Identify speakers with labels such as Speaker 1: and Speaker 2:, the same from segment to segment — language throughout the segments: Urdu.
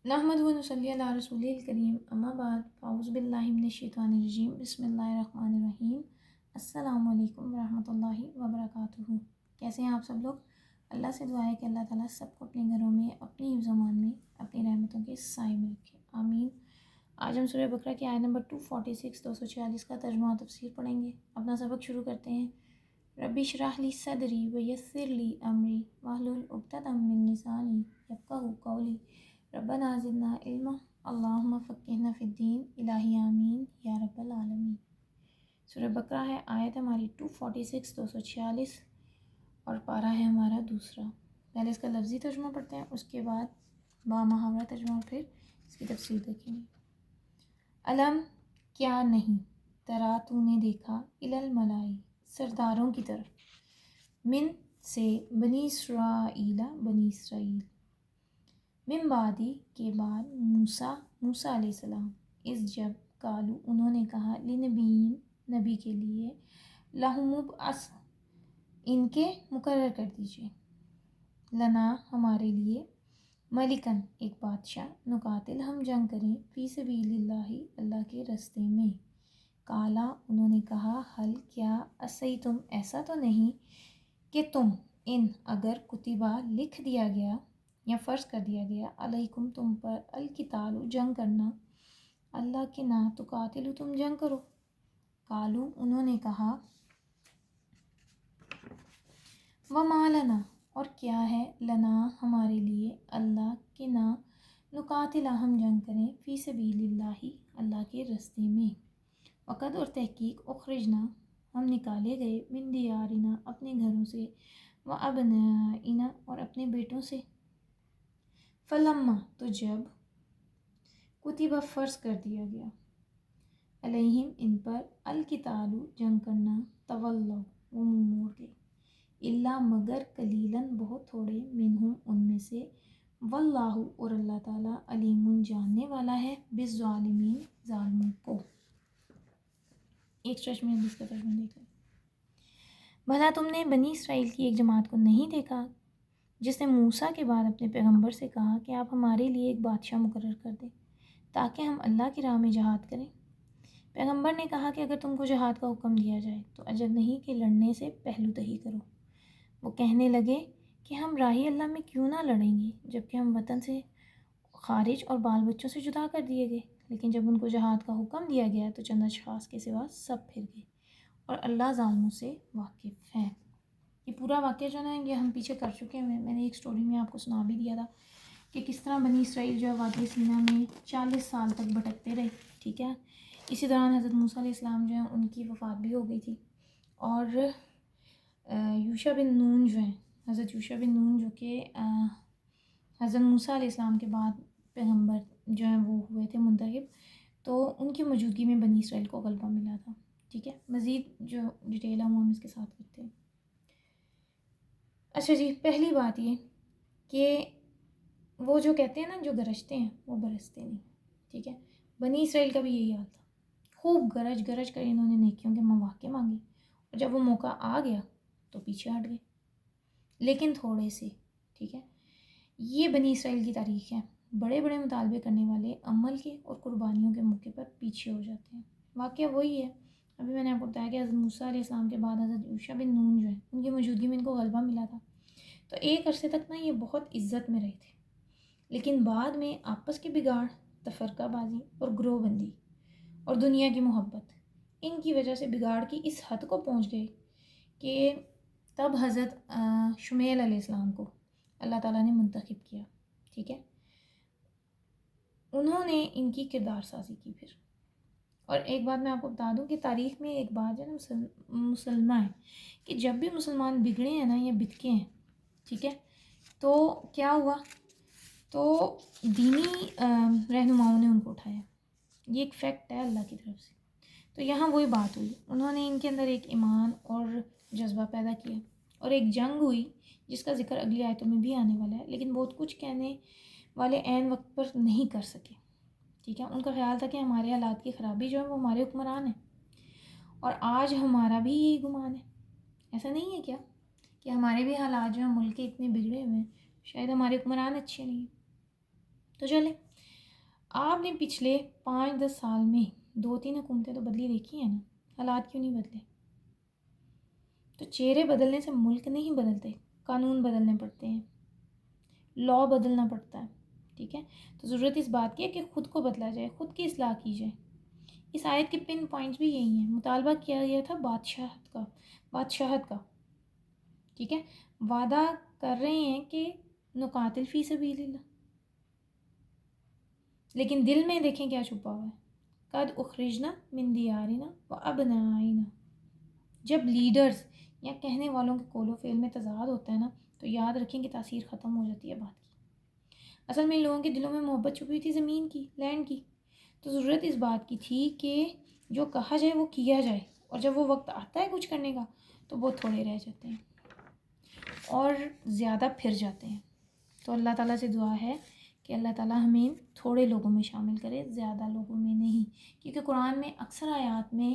Speaker 1: نحمد و نصلی علی رسول الکریم، اما بعد، اعوذ باللہ من الشیطان الرجیم، بسم اللہ الرحمن الرحیم۔ السلام علیکم ورحمۃ اللہ وبرکاتہ۔ کیسے ہیں آپ سب لوگ؟ اللہ سے دعا ہے کہ اللہ تعالیٰ سب کو اپنے گھروں میں، اپنی حفظ و امان میں، اپنی رحمتوں کے سائے میں رکھے، آمین۔ آج ہم سورہ بقرہ کی آیت نمبر 246 246 کا ترجمہ و تفسیر پڑھیں گے۔ اپنا سبق شروع کرتے ہیں۔ رب اشرح لی صدری ویسر لی امری واحلل عقدۃ من لسانی یفقہوا قولی ربنا زدنا علما اللہم فقہنا فی الدین الہی آمین یا رب العالمین۔ سورہ بقرہ ہے، آیت ہماری 246 246 اور پارہ ہے ہمارا دوسرا۔ پہلے اس کا لفظی ترجمہ پڑھتے ہیں، اس کے بعد با محاورہ ترجمہ اور پھر اس کی تفسیر دیکھیں گے۔ علم کیا نہیں، ترا تو نے دیکھا، الملائی سرداروں کی طرف، من سے بنی اسرائیل بنی اسرائیل، من بعدی کے بعد، موسیٰ علیہ السلام، اس جب قالو انہوں نے کہا، لنبیین نبی کے لیے، لہم ابعث ان کے مقرر کر دیجئے، لنا ہمارے لیے، ملکن ایک بادشاہ، نقاتل ہم جنگ کریں، فی سبیل اللہ اللہ کے راستے میں۔ کالا انہوں نے کہا، حل کیا، عصیتم ایسا تو نہیں کہ تم ان اگر کتبہ لکھ دیا گیا یا فرض کر دیا گیا، علیکم تم پر، القتال جنگ کرنا، اللہ کے نا تو قاتلو تم جنگ کرو۔ قالو انہوں نے کہا، وما لنا اور کیا ہے، لنا ہمارے لیے، اللہ کے نا نقاتلہ ہم جنگ کریں، فی سبیل اللہ اللہ کے راستے میں، وقد اور تحقیق، اخرجنا ہم نکالے گئے، من دیارنا اپنے گھروں سے، و ابنائنا اور اپنے بیٹوں سے، فلما تو جب، کتبہ فرض کر دیا گیا، علیہم ان پر، القتال جنگ کرنا، تولوا وہ منہ موڑ گئے، الا مگر قلیلاً بہت تھوڑے، منہم ان میں سے، واللہ اور اللہ تعالیٰ، علیم جاننے والا ہے، بالظالمین ظالموں کو۔ ایک اسٹریچ میں اس کا ترجمہ دیکھ لیں۔ بھلا تم نے بنی اسرائیل کی ایک جماعت کو نہیں دیکھا جس نے موسیٰ کے بعد اپنے پیغمبر سے کہا کہ آپ ہمارے لیے ایک بادشاہ مقرر کر دیں تاکہ ہم اللہ کی راہ میں جہاد کریں۔ پیغمبر نے کہا کہ اگر تم کو جہاد کا حکم دیا جائے تو عجب نہیں کہ لڑنے سے پہلو تہی کرو۔ وہ کہنے لگے کہ ہم راہ اللہ میں کیوں نہ لڑیں گے جبکہ ہم وطن سے خارج اور بال بچوں سے جدا کر دیے گئے۔ لیکن جب ان کو جہاد کا حکم دیا گیا تو چند اشخاص کے سوا سب پھر گئے، اور اللہ ظالموں سے واقف ہے۔ یہ پورا واقعہ جو ہے یہ ہم پیچھے کر چکے ہیں، میں نے ایک سٹوری میں آپ کو سنا بھی دیا تھا کہ کس طرح بنی اسرائیل جو ہے وادی سینا میں 40 سال تک بھٹکتے رہے، ٹھیک ہے۔ اسی دوران حضرت موسیٰ علیہ السلام جو ہیں ان کی وفات بھی ہو گئی تھی، اور یوشع بن نون جو ہیں، حضرت یوشع بن نون جو کہ حضرت موسیٰ علیہ السلام کے بعد پیغمبر جو ہیں وہ ہوئے تھے منتخب، تو ان کی موجودگی میں بنی اسرائیل کو غلبہ ملا تھا، ٹھیک ہے۔ مزید جو ڈیٹیل ہے وہ ہم اس کے ساتھ کرتے ہیں۔ اچھا جی، پہلی بات یہ کہ وہ جو کہتے ہیں نا جو گرجتے ہیں وہ برستے نہیں، ٹھیک ہے۔ بنی اسرائیل کا بھی یہی حال تھا، خوب گرج گرج کر انہوں نے نیکیوں کے مواقع مانگے، اور جب وہ موقع آ گیا تو پیچھے ہٹ گئے، لیکن تھوڑے سے، ٹھیک ہے۔ یہ بنی اسرائیل کی تاریخ ہے، بڑے بڑے مطالبے کرنے والے عمل کے اور قربانیوں کے موقع پر پیچھے ہو جاتے ہیں۔ واقعہ وہی ہے، ابھی میں نے آپ کو بتایا کہ حضرت موسیٰ علیہ السلام کے بعد حضرت یوشع بن نون جو ہیں ان کی موجودگی میں ان کو غلبہ ملا تھا، تو ایک عرصے تک نا یہ بہت عزت میں رہے تھے، لیکن بعد میں آپس کے بگاڑ، تفرقہ بازی اور گروہ بندی اور دنیا کی محبت، ان کی وجہ سے بگاڑ کی اس حد کو پہنچ گئے کہ تب حضرت شمیل علیہ السلام کو اللہ تعالیٰ نے منتخب کیا، ٹھیک ہے۔ انہوں نے ان کی کردار سازی کی پھر، اور ایک بات میں آپ کو بتا دوں کہ تاریخ میں ایک بات جو ہے نا مسلمہ ہے کہ جب بھی مسلمان بگڑے ہیں نا یا بتکے ہیں، ٹھیک ہے، تو کیا ہوا، تو دینی رہنماؤں نے ان کو اٹھایا، یہ ایک فیکٹ ہے اللہ کی طرف سے۔ تو یہاں وہی بات ہوئی، انہوں نے ان کے اندر ایک ایمان اور جذبہ پیدا کیا، اور ایک جنگ ہوئی جس کا ذکر اگلی آیتوں میں بھی آنے والا ہے، لیکن بہت کچھ کہنے والے عین وقت پر نہیں کر سکے، ٹھیک ہے۔ ان کا خیال تھا کہ ہمارے حالات کی خرابی جو ہے وہ ہمارے حکمران ہیں، اور آج ہمارا بھی یہی گمان ہے، ایسا نہیں ہے کیا کہ ہمارے بھی حالات جو ہیں ملک کے اتنے بگڑے ہوئے ہیں، شاید ہمارے حکمران اچھے نہیں ہیں۔ تو چلیں آپ نے پچھلے 5-10 سال میں 2-3 حکومتیں تو بدلی دیکھی ہیں نا، حالات کیوں نہیں بدلے؟ تو چہرے بدلنے سے ملک نہیں بدلتے، قانون بدلنے پڑتے ہیں، لا بدلنا پڑتا ہے، ٹھیک ہے؟ تو ضرورت اس بات کی ہے کہ خود کو بدلا جائے، خود کی اصلاح کی جائے۔ اس آیت کے پن پوائنٹس بھی یہی ہیں۔ مطالبہ کیا گیا تھا بادشاہت کا، ٹھیک ہے؟ وعدہ کر رہے ہیں کہ نقاتل فی سبیل اللہ، لیکن دل میں دیکھیں کیا چھپا ہوا ہے، قد اخرجنا من دیارنا و ابنائنا۔ جب لیڈرز یا کہنے والوں کے قول و فعل میں تضاد ہوتا ہے نا، تو یاد رکھیں کہ تاثیر ختم ہو جاتی ہے بات کی۔ اصل میں ان لوگوں کے دلوں میں محبت چھپی تھی زمین کی، لینڈ کی، تو ضرورت اس بات کی تھی کہ جو کہا جائے وہ کیا جائے، اور جب وہ وقت آتا ہے کچھ کرنے کا تو وہ تھوڑے رہ جاتے ہیں اور زیادہ پھر جاتے ہیں۔ تو اللہ تعالیٰ سے دعا ہے کہ اللہ تعالیٰ ہمیں تھوڑے لوگوں میں شامل کرے، زیادہ لوگوں میں نہیں، کیونکہ قرآن میں اکثر آیات میں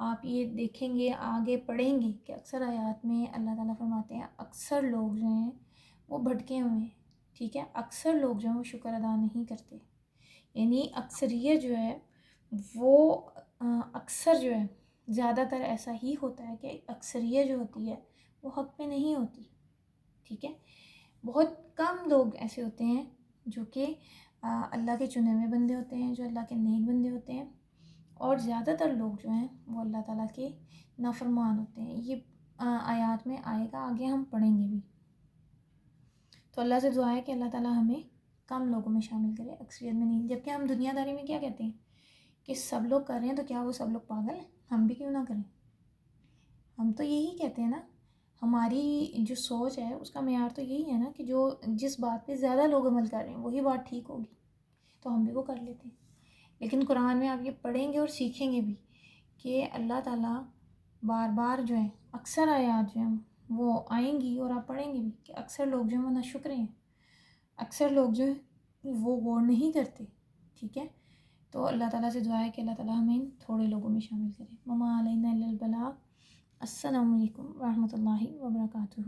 Speaker 1: آپ یہ دیکھیں گے، آگے پڑھیں گے کہ اکثر آیات میں اللہ تعالیٰ فرماتے ہیں اکثر لوگ جو ہیں وہ بھٹکے ہوئے ہیں، ٹھیک ہے؟ اکثر لوگ جو ہیں وہ شکر ادا نہیں کرتے، یعنی اکثریت جو ہے وہ اکثر جو ہے زیادہ تر ایسا ہی ہوتا ہے کہ اکثریت جو ہوتی ہے وہ حق پہ نہیں ہوتی، ٹھیک ہے؟ بہت کم لوگ ایسے ہوتے ہیں جو کہ اللہ کے چنے ہوئے بندے ہوتے ہیں، جو اللہ کے نیک بندے ہوتے ہیں، اور زیادہ تر لوگ جو ہیں وہ اللہ تعالیٰ کے نافرمان ہوتے ہیں۔ یہ آیات میں آئے گا، آگے ہم پڑھیں گے بھی۔ تو اللہ سے دعا ہے کہ اللہ تعالیٰ ہمیں کم لوگوں میں شامل کرے، اکثریت میں نہیں۔ جبکہ ہم دنیا داری میں کیا کہتے ہیں کہ سب لوگ کر رہے ہیں تو کیا وہ سب لوگ پاگل ہیں؟ ہم بھی کیوں نہ کریں؟ ہم تو یہی کہتے ہیں نا، ہماری جو سوچ ہے اس کا معیار تو یہی ہے نا کہ جو جس بات پہ زیادہ لوگ عمل کر رہے ہیں وہی بات ٹھیک ہوگی، تو ہم بھی وہ کر لیتے ہیں۔ لیکن قرآن میں آپ یہ پڑھیں گے اور سیکھیں گے بھی کہ اللہ تعالیٰ بار بار جو ہے اکثر آیات جو ہیں وہ آئیں گی، اور آپ پڑھیں گے بھی کہ اکثر لوگ جو ہیں وہ ناشکر ہیں، اکثر لوگ جو ہیں وہ غور نہیں کرتے، ٹھیک ہے؟ تو اللہ تعالیٰ سے دعا ہے کہ اللہ تعالیٰ ہمیں تھوڑے لوگوں میں شامل کرے۔ وما علینا الا البلاغ۔ السلام علیکم ورحمۃ اللہ وبرکاتہ۔